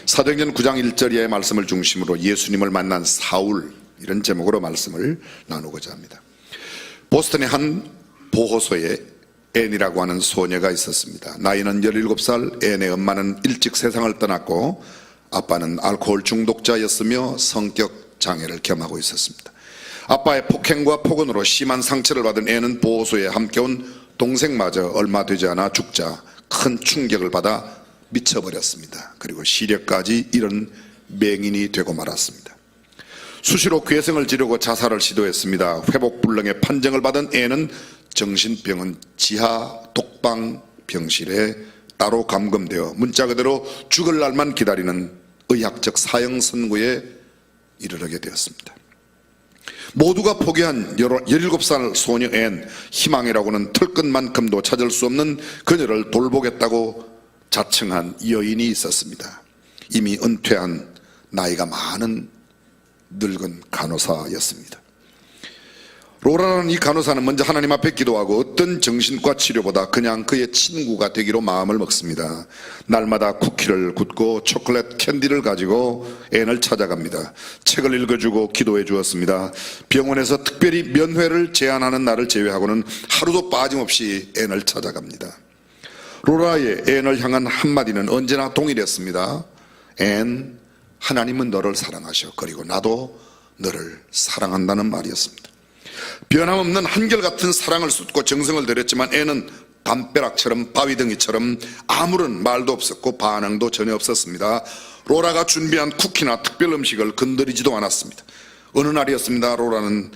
사도행전 9장 1절의 말씀을 중심으로 예수님을 만난 사울, 이런 제목으로 말씀을 나누고자 합니다. 보스턴의 한 보호소에 앤이라고 하는 소녀가 있었습니다. 나이는 17살, 앤의 엄마는 일찍 세상을 떠났고 아빠는 알코올 중독자였으며 성격 장애를 겸하고 있었습니다. 아빠의 폭행과 폭언으로 심한 상처를 받은 앤은 보호소에 함께 온 동생마저 얼마 되지 않아 죽자 큰 충격을 받아 미쳐버렸습니다. 그리고 시력까지 잃은 맹인이 되고 말았습니다. 수시로 괴성을 지르고 자살을 시도했습니다. 회복불능의 판정을 받은 앤은 정신병원 지하 독방 병실에 따로 감금되어 문자 그대로 죽을 날만 기다리는 의학적 사형 선고에 이르게 되었습니다. 모두가 포기한 17살 소녀 앤, 희망이라고는 털끝만큼도 찾을 수 없는 그녀를 돌보겠다고 자청한 여인이 있었습니다. 이미 은퇴한 나이가 많은 늙은 간호사였습니다. 로라라는 이 간호사는 먼저 하나님 앞에 기도하고 어떤 정신과 치료보다 그냥 그의 친구가 되기로 마음을 먹습니다. 날마다 쿠키를 굽고 초콜릿 캔디를 가지고 앤을 찾아갑니다. 책을 읽어주고 기도해 주었습니다. 병원에서 특별히 면회를 제안하는 날을 제외하고는 하루도 빠짐없이 앤을 찾아갑니다. 로라의 앤을 향한 한마디는 언제나 동일했습니다. 앤, 하나님은 너를 사랑하셔. 그리고 나도 너를 사랑한다는 말이었습니다. 변함없는 한결같은 사랑을 쏟고 정성을 들였지만 앤은 담벼락처럼 바위덩이처럼 아무런 말도 없었고 반응도 전혀 없었습니다. 로라가 준비한 쿠키나 특별 음식을 건드리지도 않았습니다. 어느 날이었습니다. 로라는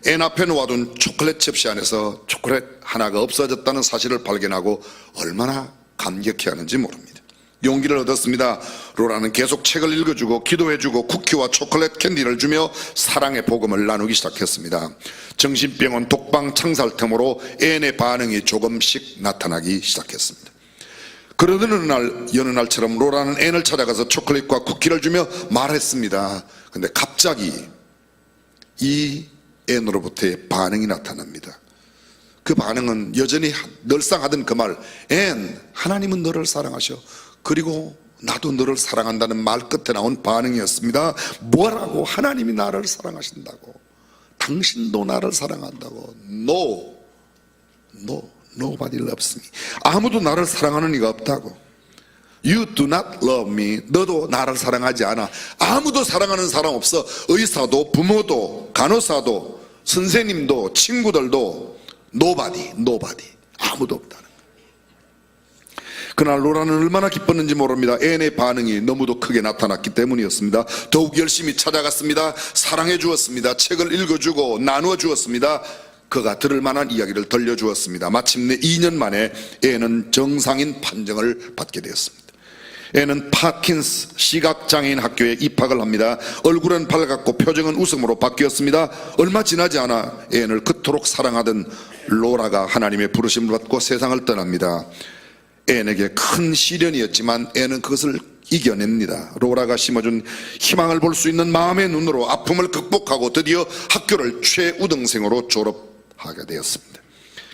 앤 앞에 놓아둔 초콜릿 접시 안에서 초콜릿 하나가 없어졌다는 사실을 발견하고 얼마나 감격해하는지 모릅니다. 용기를 얻었습니다. 로라는 계속 책을 읽어주고 기도해주고 쿠키와 초콜릿 캔디를 주며 사랑의 복음을 나누기 시작했습니다. 정신병원 독방 창살 틈으로 앤의 반응이 조금씩 나타나기 시작했습니다. 그러던 여느 날처럼 로라는 앤을 찾아가서 초콜릿과 쿠키를 주며 말했습니다. 근데 갑자기 이 앤으로부터의 반응이 나타납니다. 그 반응은 여전히 늘상 하던 그 말, 앤, 하나님은 너를 사랑하셔. 그리고 나도 너를 사랑한다는 말 끝에 나온 반응이었습니다. 뭐라고? 하나님이 나를 사랑하신다고. 당신도 나를 사랑한다고. Nobody loves me. 아무도 나를 사랑하는 이가 없다고. You do not love me. 너도 나를 사랑하지 않아. 아무도 사랑하는 사람 없어. 의사도 부모도 간호사도 선생님도 친구들도 Nobody. 아무도 없다는. 그날 로라는 얼마나 기뻤는지 모릅니다. 앤의 반응이 너무도 크게 나타났기 때문이었습니다. 더욱 열심히 찾아갔습니다. 사랑해 주었습니다. 책을 읽어주고 나누어 주었습니다. 그가 들을 만한 이야기를 들려주었습니다. 마침내 2년 만에 앤은 정상인 판정을 받게 되었습니다. 앤은 파킨스 시각장애인 학교에 입학을 합니다. 얼굴은 밝았고 표정은 웃음으로 바뀌었습니다. 얼마 지나지 않아 앤을 그토록 사랑하던 로라가 하나님의 부르심을 받고 세상을 떠납니다. 앤에게 큰 시련이었지만 앤은 그것을 이겨냅니다. 로라가 심어준 희망을 볼 수 있는 마음의 눈으로 아픔을 극복하고 드디어 학교를 최우등생으로 졸업하게 되었습니다.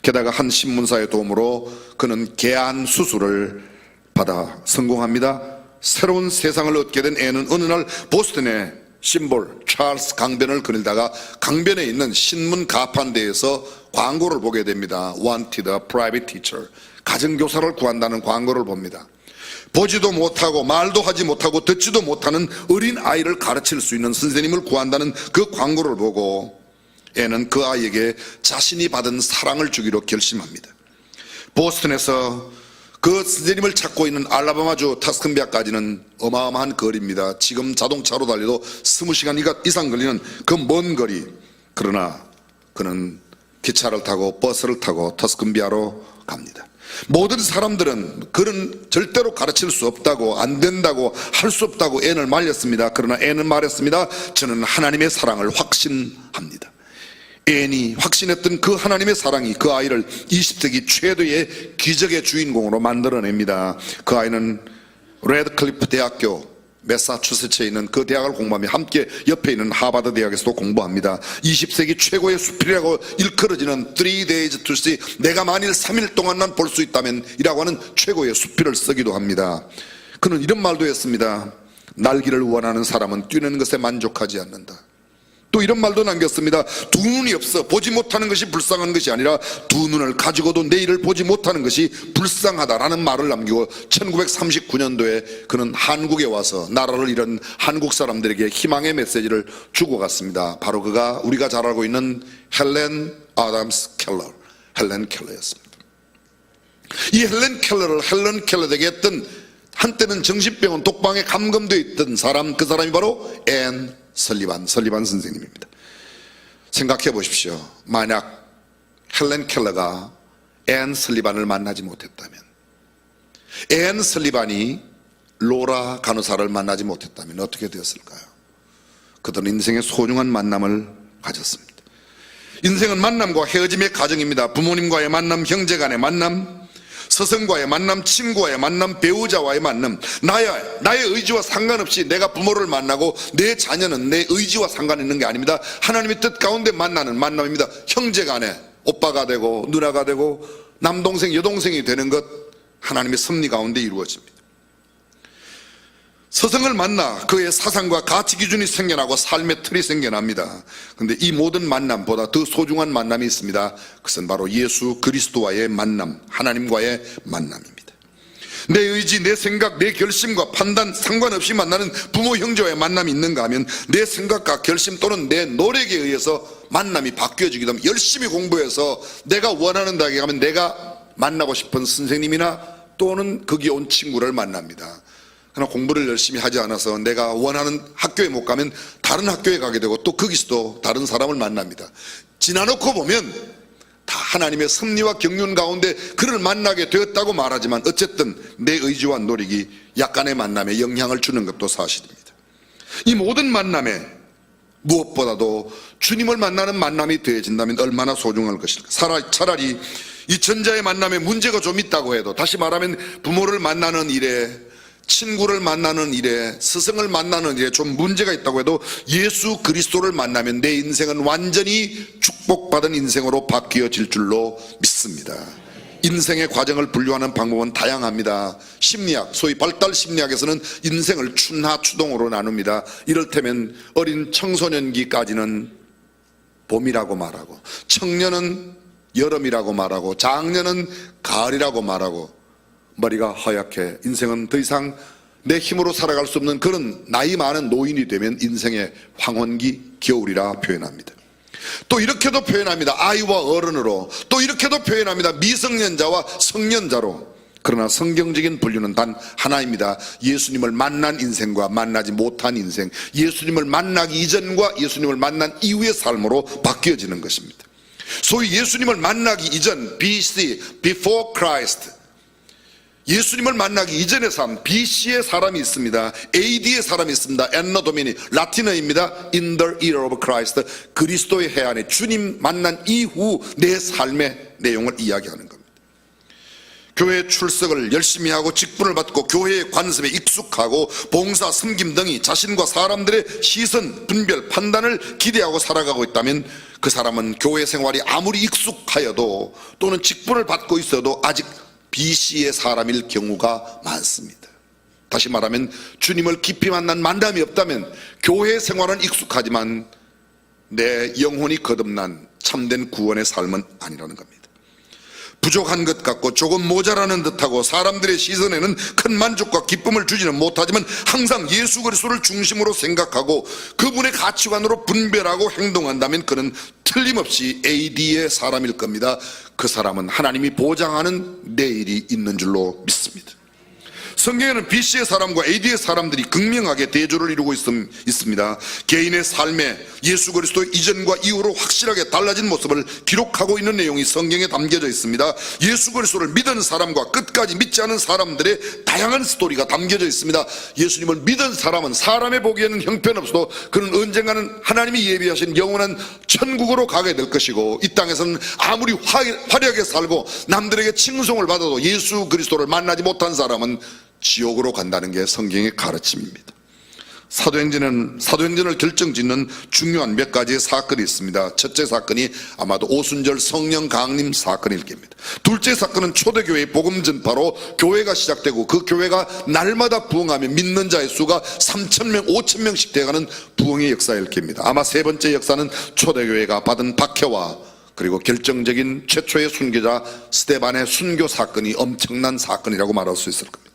게다가 한 신문사의 도움으로 그는 개안 수술을 받아 성공합니다. 새로운 세상을 얻게 된 앤은 어느 날 보스턴의 심볼 찰스 강변을 거닐다가 강변에 있는 신문 가판대에서 광고를 보게 됩니다. Wanted a private teacher. 가정교사를 구한다는 광고를 봅니다. 보지도 못하고 말도 하지 못하고 듣지도 못하는 어린 아이를 가르칠 수 있는 선생님을 구한다는 그 광고를 보고 앤은 그 아이에게 자신이 받은 사랑을 주기로 결심합니다. 보스턴에서 그 선생님을 찾고 있는 알라바마주 타스큰비아까지는 어마어마한 거리입니다. 지금 자동차로 달려도 20시간 이상 걸리는 그 먼 거리. 그러나 그는 기차를 타고 버스를 타고 타스큰비아로 갑니다. 모든 사람들은 그는 절대로 가르칠 수 없다고, 안 된다고, 할 수 없다고 앤을 말렸습니다. 그러나 앤은 말했습니다. 저는 하나님의 사랑을 확신합니다. 앤이 확신했던 그 하나님의 사랑이 그 아이를 20세기 최대의 기적의 주인공으로 만들어냅니다. 그 아이는 레드클리프 대학교, 매사추세츠에 있는 그 대학을 공부하며 함께 옆에 있는 하버드 대학에서도 공부합니다. 20세기 최고의 수필이라고 일컬어지는 3 days to see, 내가 만일 3일 동안만 볼 수 있다면 이라고 하는 최고의 수필을 쓰기도 합니다. 그는 이런 말도 했습니다. 날기를 원하는 사람은 뛰는 것에 만족하지 않는다. 또 이런 말도 남겼습니다. 두 눈이 없어 보지 못하는 것이 불쌍한 것이 아니라 두 눈을 가지고도 내일을 보지 못하는 것이 불쌍하다라는 말을 남기고 1939년도에 그는 한국에 와서 나라를 잃은 한국 사람들에게 희망의 메시지를 주고 갔습니다. 바로 그가 우리가 잘 알고 있는 헬렌 켈러였습니다. 이 헬렌 켈러에게 했던 한때는 정신병원 독방에 감금되어 있던 사람, 그 사람이 바로 앤 설리반 선생님입니다. 생각해 보십시오. 만약 헬렌 켈러가 앤 설리반을 만나지 못했다면, 앤 설리반이 로라 간호사를 만나지 못했다면 어떻게 되었을까요? 그들은 인생의 소중한 만남을 가졌습니다. 인생은 만남과 헤어짐의 과정입니다. 부모님과의 만남, 형제 간의 만남, 스승과의 만남, 친구와의 만남, 배우자와의 만남. 나의 의지와 상관없이 내가 부모를 만나고 내 자녀는 내 의지와 상관 있는 게 아닙니다. 하나님의 뜻 가운데 만나는 만남입니다. 형제 간에 오빠가 되고 누나가 되고 남동생 여동생이 되는 것, 하나님의 섭리 가운데 이루어집니다. 스승을 만나 그의 사상과 가치 기준이 생겨나고 삶의 틀이 생겨납니다. 그런데 이 모든 만남보다 더 소중한 만남이 있습니다. 그것은 바로 예수 그리스도와의 만남, 하나님과의 만남입니다. 내 의지, 내 생각, 내 결심과 판단 상관없이 만나는 부모 형제와의 만남이 있는가 하면, 내 생각과 결심 또는 내 노력에 의해서 만남이 바뀌어지기도 하면, 열심히 공부해서 내가 원하는 대학에 가면 내가 만나고 싶은 선생님이나 또는 거기 온 친구를 만납니다. 그러나 공부를 열심히 하지 않아서 내가 원하는 학교에 못 가면 다른 학교에 가게 되고 또 거기서도 다른 사람을 만납니다. 지나놓고 보면 다 하나님의 섭리와 경륜 가운데 그를 만나게 되었다고 말하지만, 어쨌든 내 의지와 노력이 약간의 만남에 영향을 주는 것도 사실입니다. 이 모든 만남에 무엇보다도 주님을 만나는 만남이 되어진다면 얼마나 소중할 것일까. 차라리 이 전자의 만남에 문제가 좀 있다고 해도, 다시 말하면 부모를 만나는 일에, 친구를 만나는 일에, 스승을 만나는 일에 좀 문제가 있다고 해도 예수 그리스도를 만나면 내 인생은 완전히 축복받은 인생으로 바뀌어질 줄로 믿습니다. 인생의 과정을 분류하는 방법은 다양합니다. 심리학, 소위 발달 심리학에서는 인생을 춘하 추동으로 나눕니다. 이를테면 어린 청소년기까지는 봄이라고 말하고, 청년은 여름이라고 말하고, 장년은 가을이라고 말하고, 머리가 하얗게 인생은 더 이상 내 힘으로 살아갈 수 없는 그런 나이 많은 노인이 되면 인생의 황혼기, 겨울이라 표현합니다. 또 이렇게도 표현합니다. 아이와 어른으로. 또 이렇게도 표현합니다. 미성년자와 성년자로. 그러나 성경적인 분류는 단 하나입니다. 예수님을 만난 인생과 만나지 못한 인생, 예수님을 만나기 이전과 예수님을 만난 이후의 삶으로 바뀌어지는 것입니다. 소위 예수님을 만나기 이전, BC, Before Christ, 예수님을 만나기 이전의 삶, BC의 사람이 있습니다. AD의 사람이 있습니다. Anno Domini, 라틴어입니다. In the year of Christ, 그리스도의 해안에 주님 만난 이후 내 삶의 내용을 이야기하는 겁니다. 교회 출석을 열심히 하고 직분을 받고 교회의 관습에 익숙하고 봉사, 섬김 등이 자신과 사람들의 시선, 분별, 판단을 기대하고 살아가고 있다면, 그 사람은 교회 생활이 아무리 익숙하여도 또는 직분을 받고 있어도 아직 BC의 사람일 경우가 많습니다. 다시 말하면 주님을 깊이 만난 만남이 없다면 교회 생활은 익숙하지만 내 영혼이 거듭난 참된 구원의 삶은 아니라는 겁니다. 부족한 것 같고 조금 모자라는 듯하고 사람들의 시선에는 큰 만족과 기쁨을 주지는 못하지만 항상 예수 그리스도를 중심으로 생각하고 그분의 가치관으로 분별하고 행동한다면 그는 틀림없이 AD의 사람일 겁니다. 그 사람은 하나님이 보장하는 내일이 있는 줄로 믿습니다. 성경에는 BC의 사람과 AD의 사람들이 극명하게 대조를 이루고 있습니다. 개인의 삶에 예수 그리스도 이전과 이후로 확실하게 달라진 모습을 기록하고 있는 내용이 성경에 담겨져 있습니다. 예수 그리스도를 믿은 사람과 끝까지 믿지 않은 사람들의 다양한 스토리가 담겨져 있습니다. 예수님을 믿은 사람은 사람의 보기에는 형편없어도 그는 언젠가는 하나님이 예비하신 영원한 천국으로 가게 될 것이고, 이 땅에서는 아무리 화려하게 살고 남들에게 칭송을 받아도 예수 그리스도를 만나지 못한 사람은 지옥으로 간다는 게 성경의 가르침입니다. 사도행전을 결정짓는 중요한 몇 가지의 사건이 있습니다. 첫째 사건이 아마도 오순절 성령 강림 사건일 겁니다. 둘째 사건은 초대교회의 복음 전파로 교회가 시작되고 그 교회가 날마다 부흥하며 믿는 자의 수가 3,000명, 5,000명씩 되어가는 부흥의 역사일 겁니다. 아마 세 번째 역사는 초대교회가 받은 박해와 그리고 결정적인 최초의 순교자 스데반의 순교 사건이 엄청난 사건이라고 말할 수 있을 겁니다.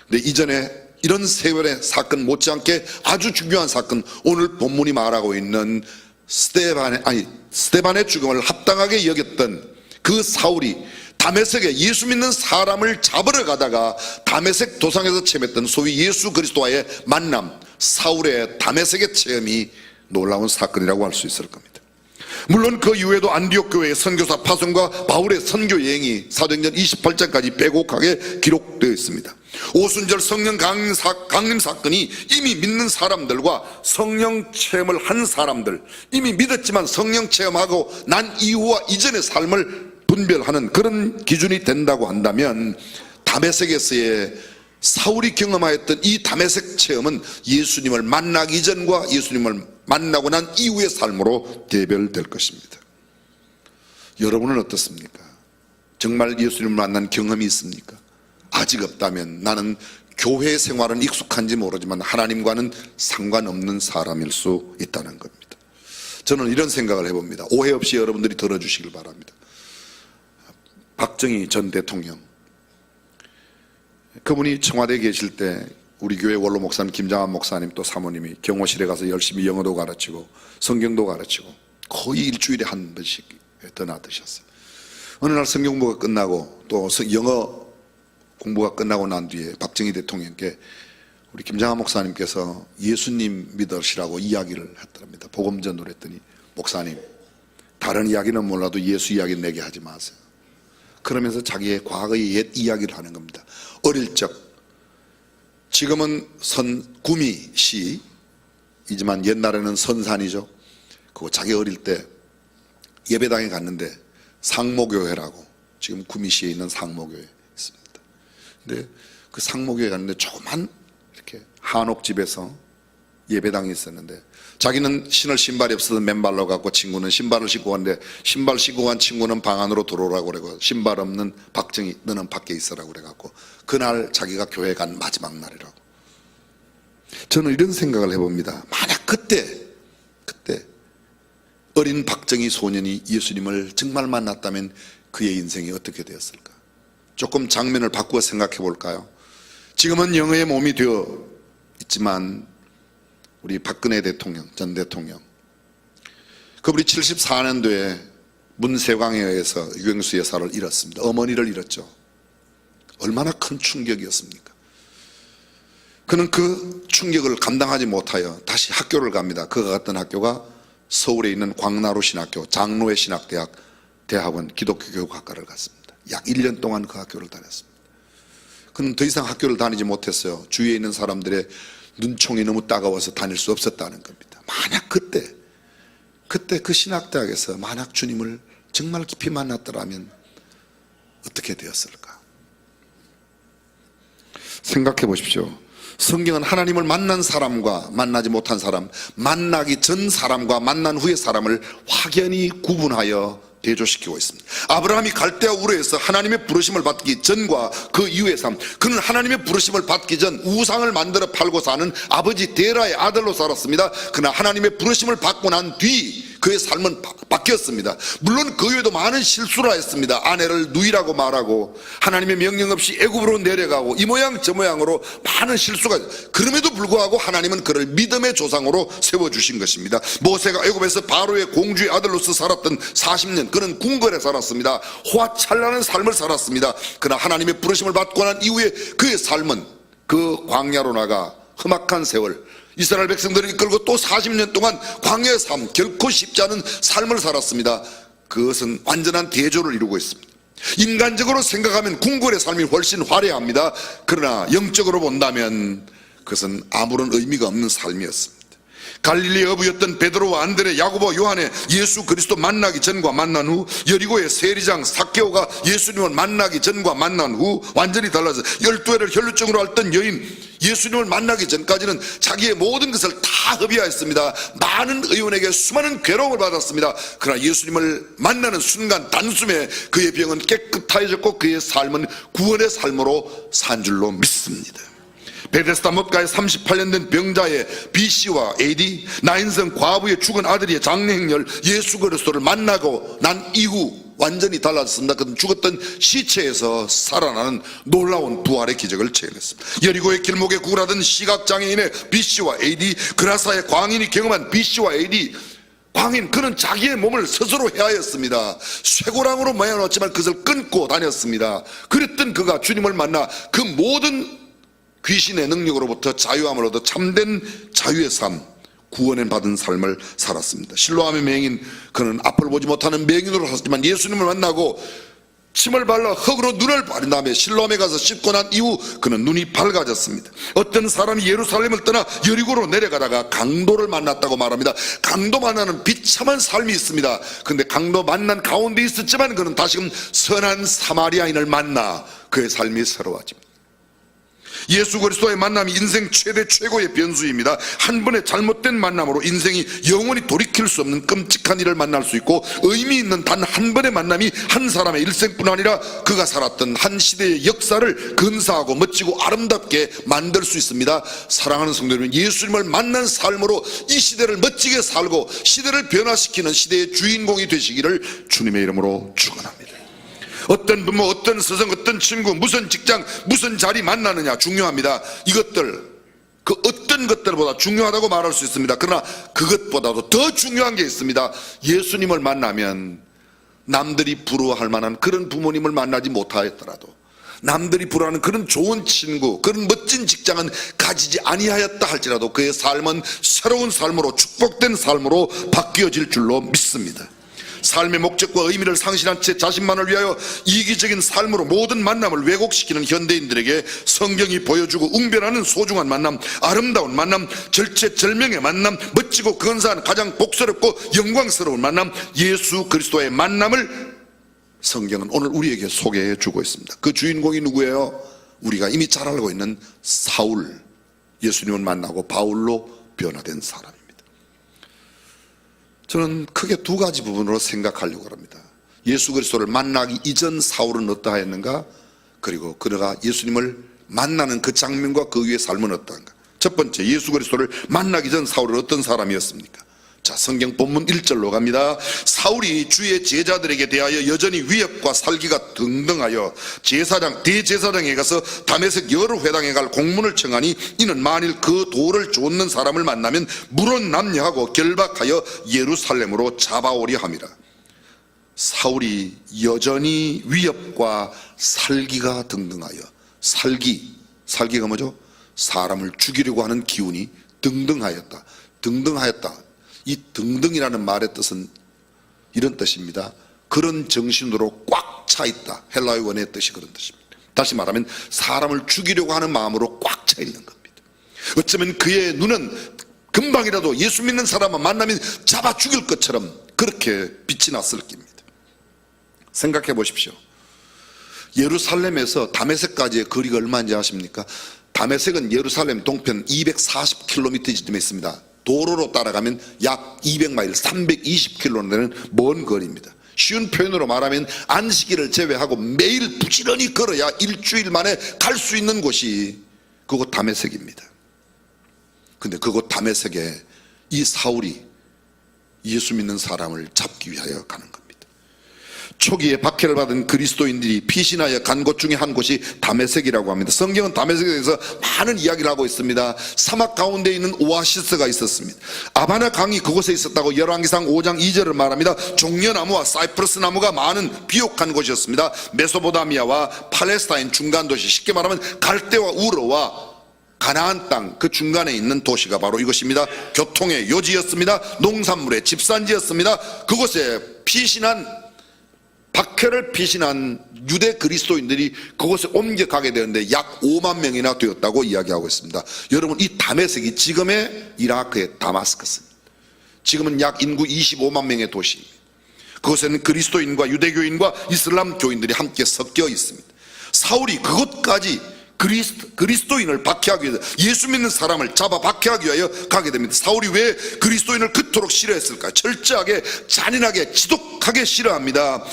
근데 이전에 이런 세월의 사건 못지않게 아주 중요한 사건, 오늘 본문이 말하고 있는 스데반의 죽음을 합당하게 여겼던 그 사울이 다메섹에 예수 믿는 사람을 잡으러 가다가 다메섹 도상에서 체험했던 소위 예수 그리스도와의 만남, 사울의 다메섹의 체험이 놀라운 사건이라고 할 수 있을 겁니다. 물론 그 이후에도 안디옥 교회의 선교사 파송과 바울의 선교 여행이 사도행전 28장까지 빼곡하게 기록되어 있습니다. 오순절 성령 강림 사건이 이미 믿는 사람들과 성령 체험을 한 사람들, 이미 믿었지만 성령 체험하고 난 이후와 이전의 삶을 분별하는 그런 기준이 된다고 한다면, 다메섹에서의 사울이 경험하였던 이 다메섹 체험은 예수님을 만나기 전과 예수님을 만나고 난 이후의 삶으로 대별될 것입니다. 여러분은 어떻습니까? 정말 예수님을 만난 경험이 있습니까? 아직 없다면 나는 교회 생활은 익숙한지 모르지만 하나님과는 상관없는 사람일 수 있다는 겁니다. 저는 이런 생각을 해봅니다. 오해 없이 여러분들이 들어주시길 바랍니다. 박정희 전 대통령, 그분이 청와대에 계실 때 우리 교회 원로 목사님 김장한 목사님 또 사모님이 경호실에 가서 열심히 영어도 가르치고 성경도 가르치고 거의 일주일에 한 번씩 떠나드셨어요. 어느 날 성경 공부가 끝나고 또 영어 공부가 끝나고 난 뒤에 박정희 대통령께 우리 김장한 목사님께서 예수님 믿으시라고 이야기를 했답니다. 복음전도를 했더니, 목사님, 다른 이야기는 몰라도 예수 이야기는 내게 하지 마세요. 그러면서 자기의 과거의 옛 이야기를 하는 겁니다. 어릴 적, 지금은 구미시이지만 옛날에는 선산이죠. 그리고 자기 어릴 때 예배당에 갔는데 상모교회라고, 지금 구미시에 있는 상모교회 있습니다. 근데 그 상모교회 갔는데 조그만 이렇게 한옥집에서 예배당이 있었는데, 자기는 신을 신발이 없어서 맨발로 갔고 친구는 신발을 신고 갔는데, 신발 신고 간 친구는 방 안으로 들어오라고 그러고 신발 없는 박정희 너는 밖에 있으라고 그래갖고 그날 자기가 교회 간 마지막 날이라고. 저는 이런 생각을 해봅니다. 만약 그때 어린 박정희 소년이 예수님을 정말 만났다면 그의 인생이 어떻게 되었을까? 조금 장면을 바꾸어 생각해 볼까요? 지금은 영어의 몸이 되어 있지만 우리 박근혜 대통령, 전 대통령, 그분이 74년도에 문세광에 의해서 유경수 여사를 잃었습니다. 어머니를 잃었죠. 얼마나 큰 충격이었습니까? 그는 그 충격을 감당하지 못하여 다시 학교를 갑니다. 그가 갔던 학교가 서울에 있는 광나루 신학교, 장로회 신학대학 대학원 기독교 교육학과를 갔습니다. 약 1년 동안 그 학교를 다녔습니다. 그는 더 이상 학교를 다니지 못했어요. 주위에 있는 사람들의 눈총이 너무 따가워서 다닐 수 없었다는 겁니다. 만약 그때 그 신학대학에서 만약 주님을 정말 깊이 만났더라면 어떻게 되었을까? 생각해 보십시오. 성경은 하나님을 만난 사람과 만나지 못한 사람, 만나기 전 사람과 만난 후의 사람을 확연히 구분하여 대조시키고 있습니다. 아브라함이 갈대아 우르에서 하나님의 부르심을 받기 전과 그 이후의 삶, 그는 하나님의 부르심을 받기 전 우상을 만들어 팔고 사는 아버지 데라의 아들로 살았습니다. 그러나 하나님의 부르심을 받고 난 뒤 그의 삶은 바뀌었습니다. 물론 그 외에도 많은 실수를 했습니다. 아내를 누이라고 말하고 하나님의 명령 없이 애굽으로 내려가고 이 모양 저 모양으로 많은 실수가, 그럼에도 불구하고 하나님은 그를 믿음의 조상으로 세워주신 것입니다. 모세가 애굽에서 바로의 공주의 아들로서 살았던 40년, 그는 궁궐에 살았습니다. 호화찬란한 삶을 살았습니다. 그러나 하나님의 부르심을 받고 난 이후에 그의 삶은 그 광야로 나가 험악한 세월, 이스라엘 백성들을 이끌고 또 40년 동안 광야의 삶, 결코 쉽지 않은 삶을 살았습니다. 그것은 완전한 대조를 이루고 있습니다. 인간적으로 생각하면 궁궐의 삶이 훨씬 화려합니다. 그러나 영적으로 본다면 그것은 아무런 의미가 없는 삶이었습니다. 갈릴리 어부였던 베드로와 안드레, 야고보, 요한의 예수 그리스도 만나기 전과 만난 후, 여리고의 세리장 사케오가 예수님을 만나기 전과 만난 후 완전히 달라서 12회를 혈루증으로 앓던 여인 예수님을 만나기 전까지는 자기의 모든 것을 다 허비하였습니다. 많은 의원에게 수많은 괴로움을 받았습니다. 그러나 예수님을 만나는 순간 단숨에 그의 병은 깨끗하여졌고 그의 삶은 구원의 삶으로 산 줄로 믿습니다. 베데스다 못가에 38년 된 병자의 BC와 AD, 나인성 과부의 죽은 아들의 장례행렬 예수 그리스도를 만나고 난 이후 완전히 달라졌습니다. 그는 죽었던 시체에서 살아나는 놀라운 부활의 기적을 체험했습니다. 여리고의 길목에 구걸하던 시각장애인의 BC와 AD, 그라사의 광인이 경험한 BC와 AD, 광인, 그는 자기의 몸을 스스로 해하였습니다. 쇠고랑으로 모여놓았지만 그것을 끊고 다녔습니다. 그랬던 그가 주님을 만나 그 모든 귀신의 능력으로부터 자유함을 얻어 참된 자유의 삶, 구원을 받은 삶을 살았습니다. 실로암의 맹인, 그는 앞을 보지 못하는 맹인으로 살았지만 예수님을 만나고 침을 발라 흙으로 눈을 바른 다음에 실로암에 가서 씻고 난 이후 그는 눈이 밝아졌습니다. 어떤 사람이 예루살렘을 떠나 여리고로 내려가다가 강도를 만났다고 말합니다. 강도 만나는 비참한 삶이 있습니다. 그런데 강도 만난 가운데 있었지만 그는 다시금 선한 사마리아인을 만나 그의 삶이 새로워집니다. 예수 그리스도의 만남이 인생 최고의 변수입니다. 한 번의 잘못된 만남으로 인생이 영원히 돌이킬 수 없는 끔찍한 일을 만날 수 있고, 의미 있는 단 한 번의 만남이 한 사람의 일생뿐 아니라 그가 살았던 한 시대의 역사를 근사하고 멋지고 아름답게 만들 수 있습니다. 사랑하는 성도 여러분, 예수님을 만난 삶으로 이 시대를 멋지게 살고 시대를 변화시키는 시대의 주인공이 되시기를 주님의 이름으로 축원합니다. 어떤 부모, 어떤 스승, 어떤 친구, 무슨 직장, 무슨 자리 만나느냐 중요합니다. 이것들, 그 어떤 것들보다 중요하다고 말할 수 있습니다. 그러나 그것보다도 더 중요한 게 있습니다. 예수님을 만나면 남들이 부러워할 만한 그런 부모님을 만나지 못하였더라도, 남들이 부러워하는 그런 좋은 친구, 그런 멋진 직장은 가지지 아니하였다 할지라도 그의 삶은 새로운 삶으로, 축복된 삶으로 바뀌어질 줄로 믿습니다. 삶의 목적과 의미를 상실한 채 자신만을 위하여 이기적인 삶으로 모든 만남을 왜곡시키는 현대인들에게 성경이 보여주고 웅변하는 소중한 만남, 아름다운 만남, 절체절명의 만남, 멋지고 근사한 가장 복스럽고 영광스러운 만남, 예수 그리스도의 만남을 성경은 오늘 우리에게 소개해 주고 있습니다. 그 주인공이 누구예요? 우리가 이미 잘 알고 있는 사울, 예수님을 만나고 바울로 변화된 사람입니다. 저는 크게 두 가지 부분으로 생각하려고 합니다. 예수 그리스도를 만나기 이전 사울은 어떠하였는가, 그리고 그가 예수님을 만나는 그 장면과 그 위의 삶은 어떠한가. 첫 번째, 예수 그리스도를 만나기 전 사울은 어떤 사람이었습니까? 자, 성경 본문 1절로 갑니다. 사울이 주의 제자들에게 대하여 여전히 위협과 살기가 등등하여 대제사장에 가서 다메섹 여러 회당에 갈 공문을 청하니, 이는 만일 그 돌을 쫓는 사람을 만나면 물은 남녀하고 결박하여 예루살렘으로 잡아오려 함이라. 사울이 여전히 위협과 살기가 등등하여, 살기가 뭐죠? 사람을 죽이려고 하는 기운이 등등하였다. 이 등등이라는 말의 뜻은 이런 뜻입니다. 그런 정신으로 꽉 차 있다. 헬라의 원의 뜻이 그런 뜻입니다. 다시 말하면 사람을 죽이려고 하는 마음으로 꽉 차 있는 겁니다. 어쩌면 그의 눈은 금방이라도 예수 믿는 사람을 만나면 잡아 죽일 것처럼 그렇게 빛이 났을 겁니다. 생각해 보십시오. 예루살렘에서 다메섹까지의 거리가 얼마인지 아십니까? 다메섹은 예루살렘 동편 240km쯤에 있습니다. 도로로 따라가면 약 200마일, 320km 되는 먼 거리입니다. 쉬운 표현으로 말하면 안식일을 제외하고 매일 부지런히 걸어야 일주일 만에 갈 수 있는 곳이 그곳 다메섹입니다. 근데 그곳 다메섹에 이 사울이 예수 믿는 사람을 잡기 위하여 가는 겁니다. 초기에 박해를 받은 그리스도인들이 피신하여 간 곳 중에 한 곳이 다메섹이라고 합니다. 성경은 다메섹에 대해서 많은 이야기를 하고 있습니다. 사막 가운데 있는 오아시스가 있었습니다. 아바나 강이 그곳에 있었다고 열왕기상 5장 2절을 말합니다. 종려나무와 사이프러스 나무가 많은 비옥한 곳이었습니다. 메소포타미아와 팔레스타인 중간 도시, 쉽게 말하면 갈대와 우르와 가나안 땅 그 중간에 있는 도시가 바로 이것입니다. 교통의 요지였습니다. 농산물의 집산지였습니다. 그곳에 피신한 박해를 피신한 유대 그리스도인들이 그곳에 옮겨가게 되는데 약 5만 명이나 되었다고 이야기하고 있습니다. 여러분, 이 다메섹이 지금의 이라크의 다마스커스입니다. 지금은 약 인구 25만 명의 도시입니다. 그곳에는 그리스도인과 유대교인과 이슬람 교인들이 함께 섞여 있습니다. 사울이 그곳까지 그리스도인을 박해하기 위해서, 예수 믿는 사람을 잡아 박해하기 위하여 가게 됩니다. 사울이 왜 그리스도인을 그토록 싫어했을까? 철저하게, 잔인하게, 지독하게 싫어합니다.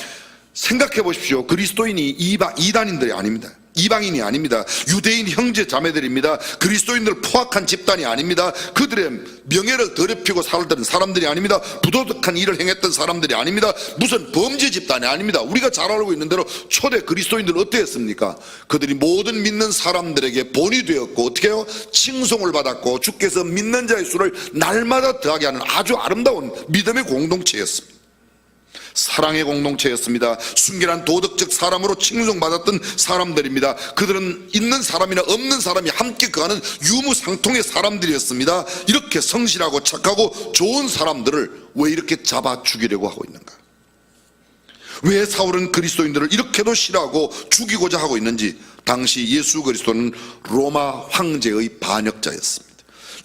생각해 보십시오. 그리스도인이 이단인들이 아닙니다. 이방인이 아닙니다. 유대인 형제 자매들입니다. 그리스도인들 포악한 집단이 아닙니다. 그들의 명예를 더럽히고 살던 사람들이 아닙니다. 부도덕한 일을 행했던 사람들이 아닙니다. 무슨 범죄 집단이 아닙니다. 우리가 잘 알고 있는 대로 초대 그리스도인들 어땠습니까? 그들이 모든 믿는 사람들에게 본이 되었고, 어떻게 해요? 칭송을 받았고, 주께서 믿는 자의 수를 날마다 더하게 하는 아주 아름다운 믿음의 공동체였습니다. 사랑의 공동체였습니다. 순결한 도덕적 사람으로 칭송받았던 사람들입니다. 그들은 있는 사람이나 없는 사람이 함께 거하는 유무상통의 사람들이었습니다. 이렇게 성실하고 착하고 좋은 사람들을 왜 이렇게 잡아 죽이려고 하고 있는가? 왜 사울은 그리스도인들을 이렇게도 싫어하고 죽이고자 하고 있는지, 당시 예수 그리스도는 로마 황제의 반역자였습니다.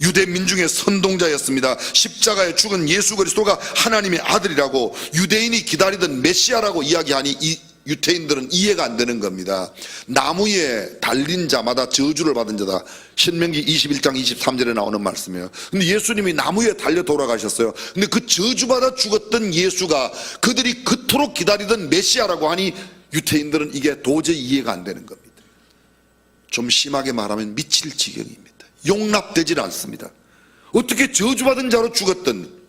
유대 민중의 선동자였습니다. 십자가에 죽은 예수 그리스도가 하나님의 아들이라고 유대인이 기다리던 메시아라고 이야기하니 이 유태인들은 이해가 안 되는 겁니다. 나무에 달린 자마다 저주를 받은 자다. 신명기 21장 23절에 나오는 말씀이에요. 근데 예수님이 나무에 달려 돌아가셨어요. 근데 그 저주받아 죽었던 예수가 그들이 그토록 기다리던 메시아라고 하니 유태인들은 이게 도저히 이해가 안 되는 겁니다. 좀 심하게 말하면 미칠 지경입니다. 용납되질 않습니다. 어떻게 저주받은 자로 죽었던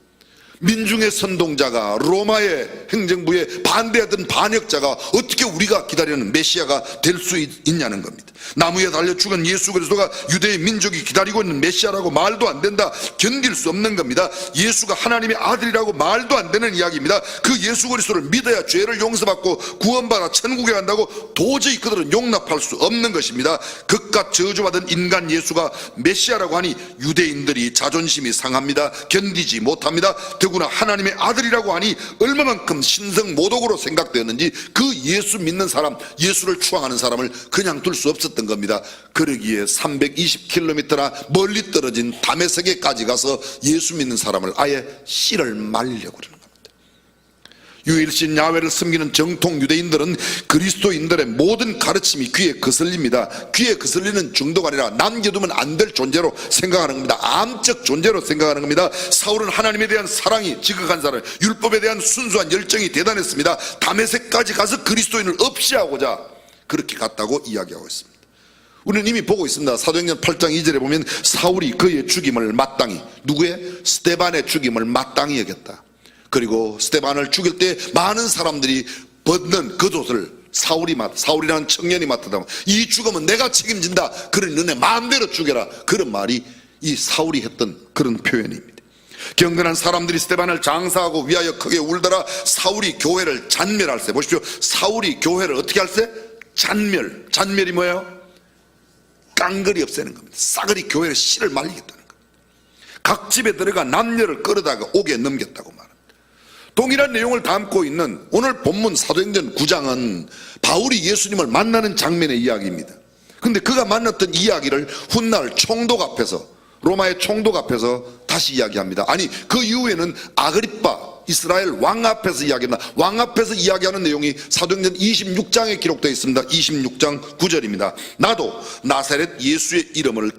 민중의 선동자가, 로마의 행정부에 반대하던 반역자가 어떻게 우리가 기다리는 메시아가 될 수 있냐는 겁니다. 나무에 달려 죽은 예수 그리스도가 유대의 민족이 기다리고 있는 메시아라고 말도 안 된다. 견딜 수 없는 겁니다. 예수가 하나님의 아들이라고 말도 안 되는 이야기입니다. 그 예수 그리스도를 믿어야 죄를 용서받고 구원받아 천국에 간다고 도저히 그들은 용납할 수 없는 것입니다. 그깟 저주받은 인간 예수가 메시아라고 하니 유대인들이 자존심이 상합니다. 견디지 못합니다. 더구나 하나님의 아들이라고 하니 얼마만큼 신성모독으로 생각되었는지 그 예수 믿는 사람, 예수를 추앙하는 사람을 그냥 둘 수 없었던 겁니다. 그러기에 320km나 멀리 떨어진 다메섹에까지 가서 예수 믿는 사람을 아예 씨를 말리려고 그러는 겁니다. 유일신 야훼를 섬기는 정통 유대인들은 그리스도인들의 모든 가르침이 귀에 거슬립니다. 귀에 거슬리는 정도가 아니라 남겨두면 안 될 존재로 생각하는 겁니다. 암적 존재로 생각하는 겁니다. 사울은 하나님에 대한 사랑이 지극한 사람, 율법에 대한 순수한 열정이 대단했습니다. 다메섹까지 가서 그리스도인을 없이하고자 그렇게 갔다고 이야기하고 있습니다. 우리는 이미 보고 있습니다. 사도행전 8장 2절에 보면 사울이 그의 죽임을 마땅히, 누구의? 스데반의 죽임을 마땅히 여겼다. 그리고 스데반을 죽일 때 많은 사람들이 벗는 겉옷을 사울이라는 청년이 맡았다. 이 죽음은 내가 책임진다. 그러니 너네 마음대로 죽여라. 그런 말이 이 사울이 했던 그런 표현입니다. 경건한 사람들이 스데반을 장사하고 위하여 크게 울더라. 사울이 교회를 잔멸할세. 보십시오. 사울이 교회를 어떻게 할세? 잔멸이 뭐예요? 깡그리 없애는 겁니다. 싸그리 교회를 씨를 말리겠다는 겁니다. 각 집에 들어가 남녀를 끌어다가 옥에 넘겼다고 말합니다. 동일한 내용을 담고 있는 오늘 본문 사도행전 9장은 바울이 예수님을 만나는 장면의 이야기입니다. 근데 그가 만났던 이야기를 훗날 총독 앞에서, 로마의 총독 앞에서 다시 이야기합니다. 아니, 그 이후에는 아그리빠 이스라엘 왕 앞에서 이야기합니다. 왕 앞에서 이야기하는 내용이 사도행전 26장에 기록되어 있습니다. 26장 9절입니다. 나도 나사렛 예수의 이름을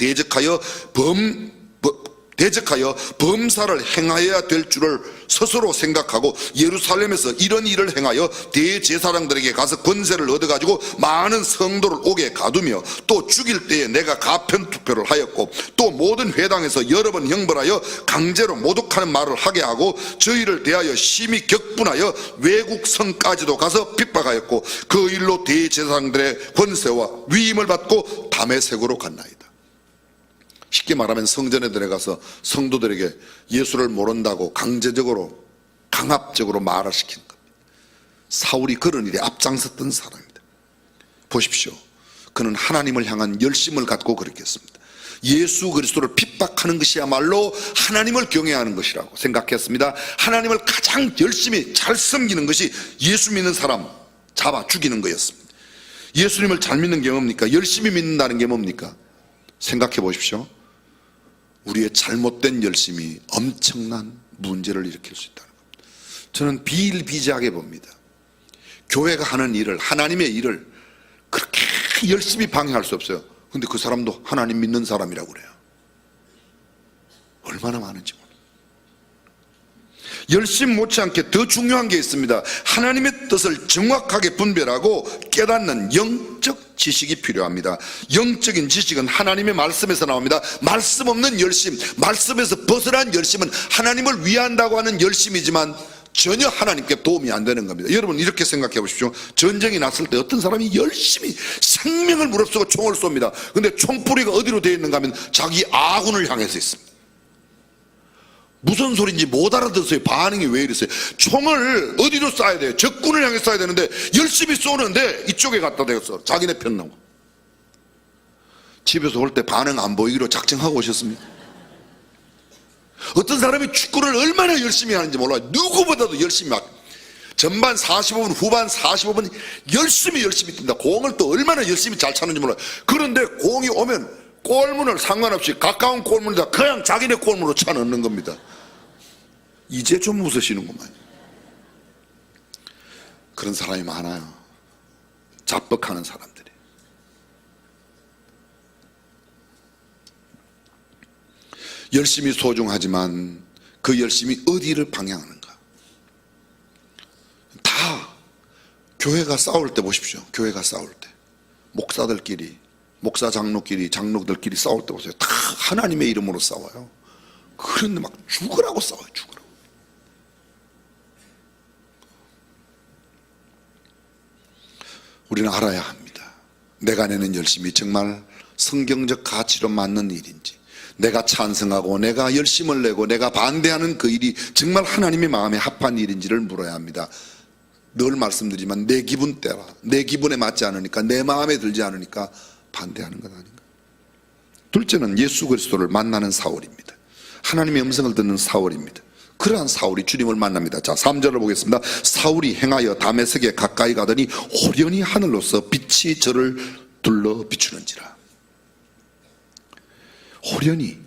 대적하여 범사를 행하여야 될 줄을 스스로 생각하고 예루살렘에서 이런 일을 행하여 대제사장들에게 가서 권세를 얻어가지고 많은 성도를 옥에 가두며 또 죽일 때에 내가 가편투표를 하였고 또 모든 회당에서 여러 번 형벌하여 강제로 모독하는 말을 하게 하고 저희를 대하여 심히 격분하여 외국 성까지도 가서 핍박하였고 그 일로 대제사장들의 권세와 위임을 받고 다메섹으로 갔나이다. 쉽게 말하면 성전에 들어가서 성도들에게 예수를 모른다고 강제적으로 강압적으로 말을 시키는 겁니다. 사울이 그런 일에 앞장섰던 사람입니다. 보십시오. 그는 하나님을 향한 열심을 갖고 그랬겠습니다. 예수 그리스도를 핍박하는 것이야말로 하나님을 경외하는 것이라고 생각했습니다. 하나님을 가장 열심히 잘 섬기는 것이 예수 믿는 사람, 잡아 죽이는 거였습니다. 예수님을 잘 믿는 게 뭡니까? 열심히 믿는다는 게 뭡니까? 생각해 보십시오. 우리의 잘못된 열심이 엄청난 문제를 일으킬 수 있다는 겁니다. 저는 비일비재하게 봅니다. 교회가 하는 일을, 하나님의 일을 그렇게 열심히 방해할 수 없어요. 근데 그 사람도 하나님 믿는 사람이라고 그래요. 얼마나 많은지 몰라요. 열심 못지않게 더 중요한 게 있습니다. 하나님의 뜻을 정확하게 분별하고 깨닫는 영적 지식이 필요합니다. 영적인 지식은 하나님의 말씀에서 나옵니다. 말씀 없는 열심, 말씀에서 벗어난 열심은 하나님을 위한다고 하는 열심이지만 전혀 하나님께 도움이 안 되는 겁니다. 여러분 이렇게 생각해 보십시오. 전쟁이 났을 때 어떤 사람이 열심히 생명을 무릅쓰고 총을 쏩니다. 근데 총뿌리가 어디로 되어 있는가 하면 자기 아군을 향해서 있습니다. 무슨 소리인지 못 알아들었어요. 반응이 왜 이랬어요? 총을 어디로 쏴야 돼요? 적군을 향해 쏴야 되는데 열심히 쏘는데 이쪽에 갖다 대었어. 자기네 편 나고. 집에서 올 때 반응 안 보이기로 작정하고 오셨습니까? 어떤 사람이 축구를 얼마나 열심히 하는지 몰라요. 누구보다도 열심히 막 전반 45분, 후반 45분 열심히 뛴다. 공을 또 얼마나 열심히 잘 차는지 몰라요. 그런데 공이 오면 골문을 상관없이 가까운 골문에다 그냥 자기네 골문으로 차 넣는 겁니다. 이제 좀 웃으시는구만. 그런 사람이 많아요. 자뻑하는 사람들이. 열심히 소중하지만 그 열심이 어디를 방향하는가. 다 교회가 싸울 때 보십시오. 교회가 싸울 때 목사들끼리, 목사 장로들끼리 싸울 때 보세요. 다 하나님의 이름으로 싸워요. 그런데 막 죽으라고 싸워요. 죽으라고. 우리는 알아야 합니다. 내가 내는 열심이 정말 성경적 가치로 맞는 일인지, 내가 찬성하고 내가 열심을 내고 내가 반대하는 그 일이 정말 하나님의 마음에 합한 일인지를 물어야 합니다. 늘 말씀드리지만 내 기분 때라, 내 기분에 맞지 않으니까, 내 마음에 들지 않으니까 반대하는 것 아닌가. 둘째는 예수 그리스도를 만나는 사울입니다. 하나님의 음성을 듣는 사울입니다. 그러한 사울이 주님을 만납니다. 자, 3절을 보겠습니다. 사울이 행하여 다메섹에 가까이 가더니 호련히 하늘로서 빛이 저를 둘러 비추는지라. 호련히,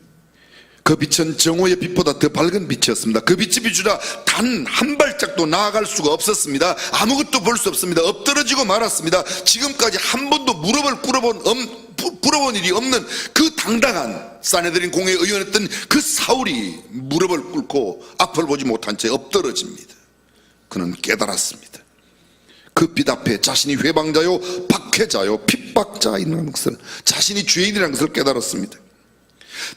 그 빛은 정오의 빛보다 더 밝은 빛이었습니다. 그 빛이 비추자 단 한 발짝도 나아갈 수가 없었습니다. 아무것도 볼 수 없습니다. 엎드러지고 말았습니다. 지금까지 한 번도 무릎을 꿇어본 일이 없는 그 당당한 사내들인 공에 의원했던 그 사울이 무릎을 꿇고 앞을 보지 못한 채 엎드러집니다. 그는 깨달았습니다. 그 빛 앞에 자신이 회방자요, 박해자요, 핍박자인 것을, 자신이 죄인이라는 것을 깨달았습니다.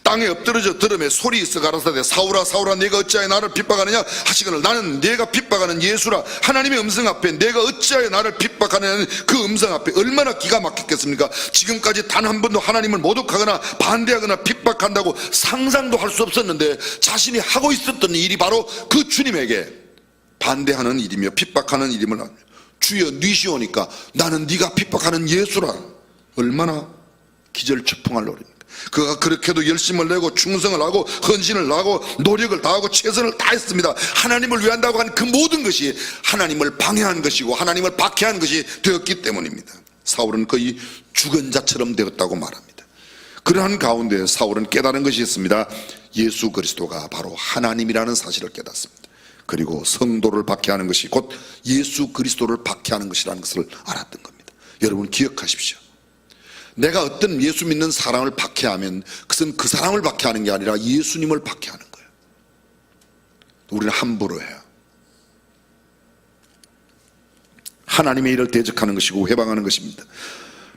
땅에 엎드러져 들음에 소리 있어 가라사대 사울아 사울아 내가 어찌하여 나를 핍박하느냐 하시거늘 나는 내가 핍박하는 예수라. 하나님의 음성 앞에 내가 어찌하여 나를 핍박하느냐는 그 음성 앞에 얼마나 기가 막혔겠습니까? 지금까지 단 한 번도 하나님을 모독하거나 반대하거나 핍박한다고 상상도 할 수 없었는데 자신이 하고 있었던 일이 바로 그 주님에게 반대하는 일이며 핍박하는 일임을 압니다. 주여 니시오니까 나는 네가 핍박하는 예수라. 얼마나 기절초풍할 노래입니까? 그가 그렇게도 열심을 내고 충성을 하고 헌신을 하고 노력을 다하고 최선을 다했습니다. 하나님을 위한다고 한 그 모든 것이 하나님을 방해한 것이고 하나님을 박해한 것이 되었기 때문입니다. 사울은 거의 죽은 자처럼 되었다고 말합니다. 그러한 가운데 사울은 깨달은 것이 있습니다. 예수 그리스도가 바로 하나님이라는 사실을 깨닫습니다. 그리고 성도를 박해하는 것이 곧 예수 그리스도를 박해하는 것이라는 것을 알았던 겁니다. 여러분 기억하십시오. 내가 어떤 예수 믿는 사람을 박해하면 그것은 그 사람을 박해하는 게 아니라 예수님을 박해하는 거예요. 우리는 함부로 해요. 하나님의 일을 대적하는 것이고 회방하는 것입니다.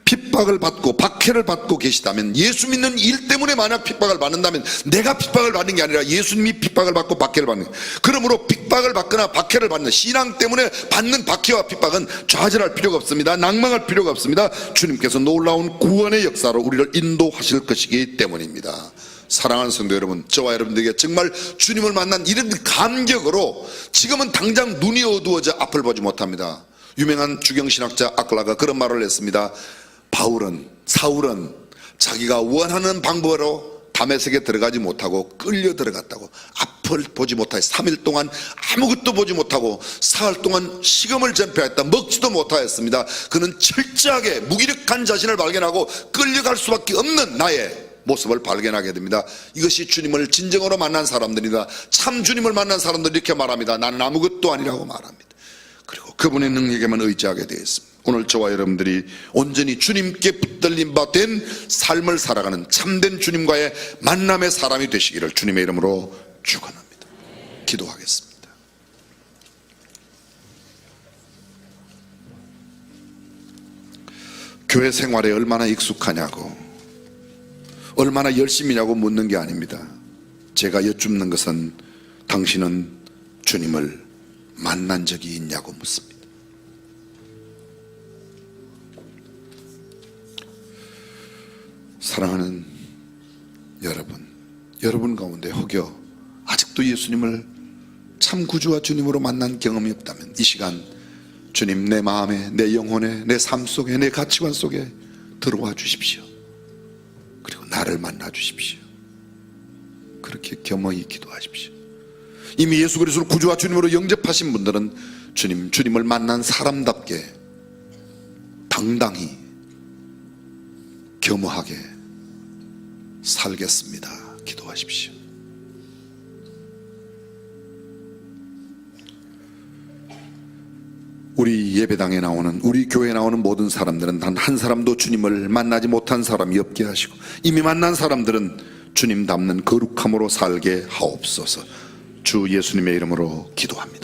핍박을 받고 박해를 받고 계시다면, 예수 믿는 일 때문에 만약 핍박을 받는다면 내가 핍박을 받는 게 아니라 예수님이 핍박을 받고 박해를 받는 거예요. 그러므로 핍박을 받거나 박해를 받는, 신앙 때문에 받는 박해와 핍박은 좌절할 필요가 없습니다. 낭망할 필요가 없습니다. 주님께서 놀라운 구원의 역사로 우리를 인도하실 것이기 때문입니다. 사랑하는 성도 여러분, 저와 여러분들에게 정말 주님을 만난 이런 감격으로 지금은 당장 눈이 어두워져 앞을 보지 못합니다. 유명한 주경신학자 아클라가 그런 말을 했습니다. 사울은 자기가 원하는 방법으로 다메섹에 들어가지 못하고 끌려 들어갔다고, 보지 못하여 3일 동안 아무것도 보지 못하고 사흘 동안 식음을 전폐했다. 먹지도 못하였습니다. 그는 철저하게 무기력한 자신을 발견하고 끌려갈 수밖에 없는 나의 모습을 발견하게 됩니다. 이것이 주님을 진정으로 만난 사람들이다. 참 주님을 만난 사람들이 이렇게 말합니다. 나는 아무것도 아니라고 말합니다. 그리고 그분의 능력에만 의지하게 되었습니다. 오늘 저와 여러분들이 온전히 주님께 붙들린 바 된 삶을 살아가는 참된 주님과의 만남의 사람이 되시기를 주님의 이름으로 축원합니다. 기도하겠습니다. 교회 생활에 얼마나 익숙하냐고, 얼마나 열심히냐고 묻는 게 아닙니다. 제가 여쭙는 것은 당신은 주님을 만난 적이 있냐고 묻습니다. 사랑하는 여러분 가운데 혹여 아직도 예수님을 참 구주와 주님으로 만난 경험이 없다면 이 시간 주님 내 마음에, 내 영혼에, 내 삶 속에, 내 가치관 속에 들어와 주십시오. 그리고 나를 만나 주십시오. 그렇게 겸허히 기도하십시오. 이미 예수 그리스도를 구주와 주님으로 영접하신 분들은 주님을 만난 사람답게 당당히 겸허하게 살겠습니다. 기도하십시오. 우리 예배당에 나오는, 우리 교회에 나오는 모든 사람들은 단 한 사람도 주님을 만나지 못한 사람이 없게 하시고, 이미 만난 사람들은 주님 닮는 거룩함으로 살게 하옵소서. 주 예수님의 이름으로 기도합니다.